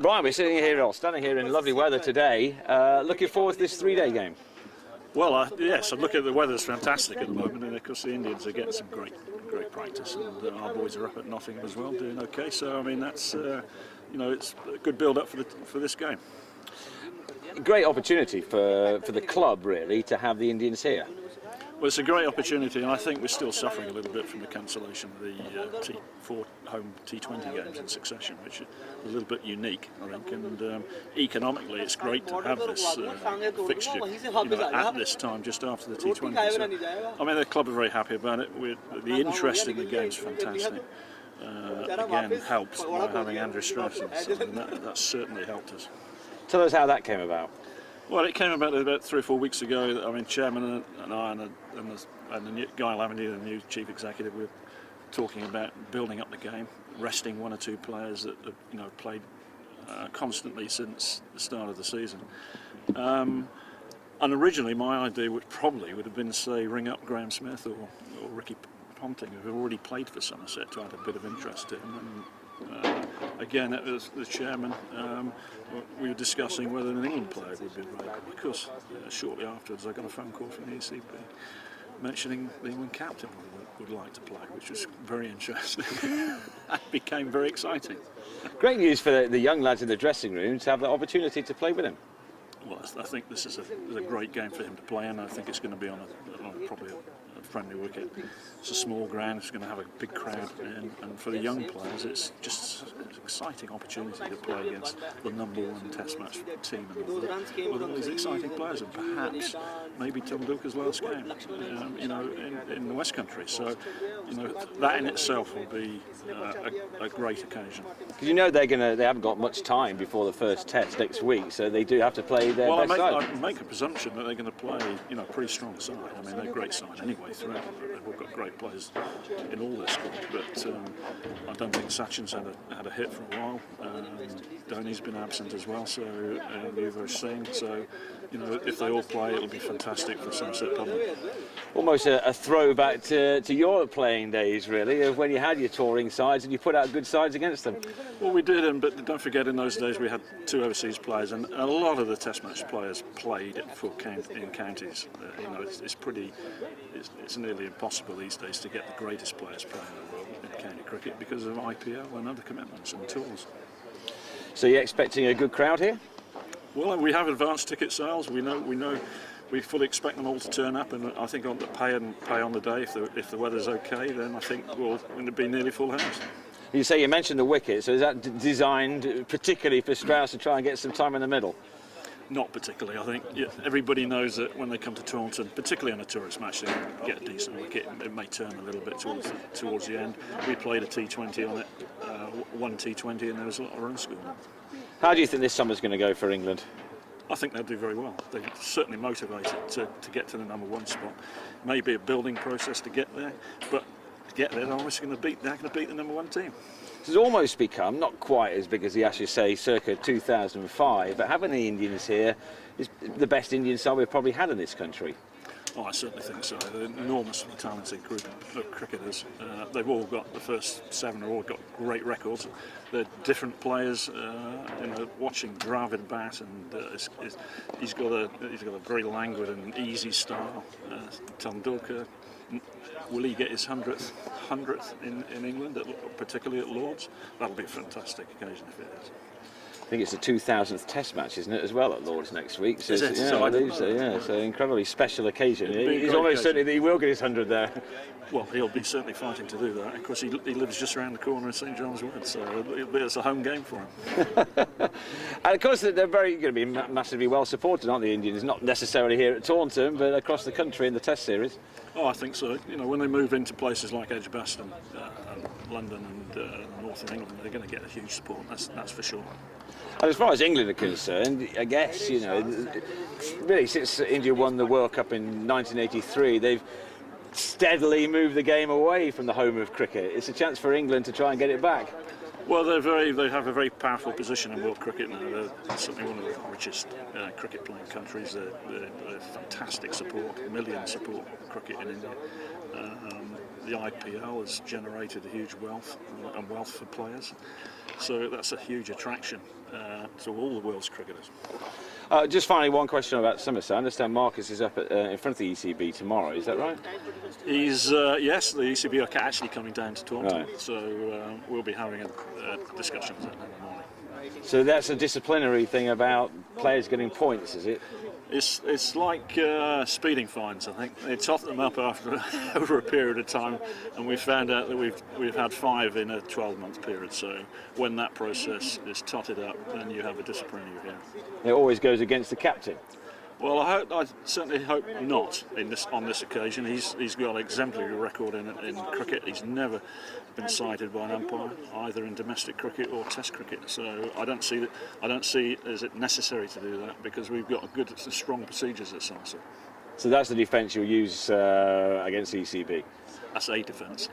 Brian, we're standing here in lovely weather today. Looking forward to this three-day game. Well, yes, I look at the weather's fantastic at the moment, and of course the Indians are getting some great practice, and our boys are up at Nottingham as well, doing okay. So I mean, that's it's a good build-up for this game. Great opportunity for the club, really, to have the Indians here. Well, it's a great opportunity, and I think we're still suffering a little bit from the cancellation of the four home T20 games in succession, which is a little bit unique, I think. And economically, it's great to have this fixture at this time, just after the T20. So, I mean, the club are very happy about it. The interest in the game is fantastic. Again, helped by having Andrew Strauss, and that certainly helped us. Tell us how that came about. Well, it came about 3 or 4 weeks ago. I mean, Chairman and I and the Guy Lavendy, the new Chief Executive, were talking about building up the game, resting 1 or 2 players that have played constantly since the start of the season. And originally, my idea would have been to say ring up Graham Smith or Ricky Ponting, who have already played for Somerset, to add a bit of interest to him. Again, it was the chairman. We were discussing whether an England player would be available. Of course, shortly afterwards, I got a phone call from the ECB mentioning the England captain would like to play, which was very interesting. That became very exciting. Great news for the young lads in the dressing room to have the opportunity to play with him. Well, I think this is a great game for him to play in. I think it's going to be on probably a friendly wicket. It's a small ground, it's going to have a big crowd, and for the young players it's just an exciting opportunity to play against the #1 Test match team with all these exciting players, and perhaps maybe Tom Dulker's last game in the West Country. So that in itself will be a great occasion. Because they haven't got much time before the first Test next week, so they do have to play their best side. I make a presumption that they're going to play a pretty strong side. I mean, they're a great side anyway throughout. They've all got great players in all their squad, but I don't think Sachin's had a hit for a while. Dhoni's been absent as well, so we've seen. So if they all play, it'll be fantastic for Somerset Public. Almost a throwback to your playing days, really, of when you had your touring sides and you put out good sides against them. Well, we did, but don't forget, in those days we had 2 overseas players, and a lot of the Test match players played in counties. It's nearly impossible these days to get the greatest players playing in the world in county cricket because of IPL and other commitments and tours. So you're expecting a good crowd here? Well, we have advanced ticket sales. We fully expect them all to turn up, and I think on the pay on the day. If the weather's okay, then I think we'll be nearly full house. You mentioned the wicket, so is that designed particularly for Strauss to try and get some time in the middle? Not particularly. I think everybody knows that when they come to Taunton, particularly on a tourist match, they get a decent wicket. It may turn a little bit towards the end. We played a T20 on it, 1 T20, and there was a lot of runs scored. How do you think this summer's going to go for England? I think they'll do very well. They're certainly motivated to get to the #1 spot. Maybe a building process to get there, but to get there, they're obviously going to beat the #1 team. It's almost become, not quite as big as the Ashes say, circa 2005, but having the Indians here is the best Indian side we've probably had in this country. Oh, I certainly think so. They're an enormously talented group of cricketers. They've all got, the first 7 have all got great records. They're different players. Watching Dravid bat, and he's got a very languid and easy style. Tom Dulker, will he get his 100th in England, particularly at Lord's? That'll be a fantastic occasion if it is. I think it's the 2000th Test match, isn't it, as well at Lord's next week? So I believe so. Yeah, it's an incredibly special occasion. He's almost certain that he will get his 100 there. Well, he'll be certainly fighting to do that. Of course, he lives just around the corner in St John's Wood, so it's a home game for him. And of course, they're going to be massively well supported, aren't the Indians? Not necessarily here at Taunton, but across the country in the Test series. Oh, I think so. When they move into places like Edgbaston, London, and North of England, they're going to get a huge support. That's for sure. And as far as England are concerned, I guess, really since India won the World Cup in 1983, they've steadily moved the game away from the home of cricket. It's a chance for England to try and get it back. Well, they have a very powerful position in world cricket now. They're certainly one of the richest cricket-playing countries. They're fantastic support, millions support cricket in India. the IPL has generated a huge wealth for players. So that's a huge attraction to all the world's cricketers. Just finally, one question about Somerset. I understand Marcus is up in front of the ECB tomorrow. Is that right? He's yes, the ECB are actually coming down to Taunton, Right. So we'll be having a discussion with them in the morning. So that's a disciplinary thing about players getting points, is it? It's like speeding fines. I think they tot them up after over a period of time, and we found out that we've had 5 in a 12-month period. So when that process is totted up, then you have a disciplinary review. It always goes against the captain. Well, I certainly hope not on this occasion. He's got an exemplary record in cricket. He's never been cited by an umpire, either in domestic cricket or Test cricket. So I don't see is it necessary to do that, because we've got good, strong procedures at Somerset. So that's the defence you'll use against ECB. That's a defence.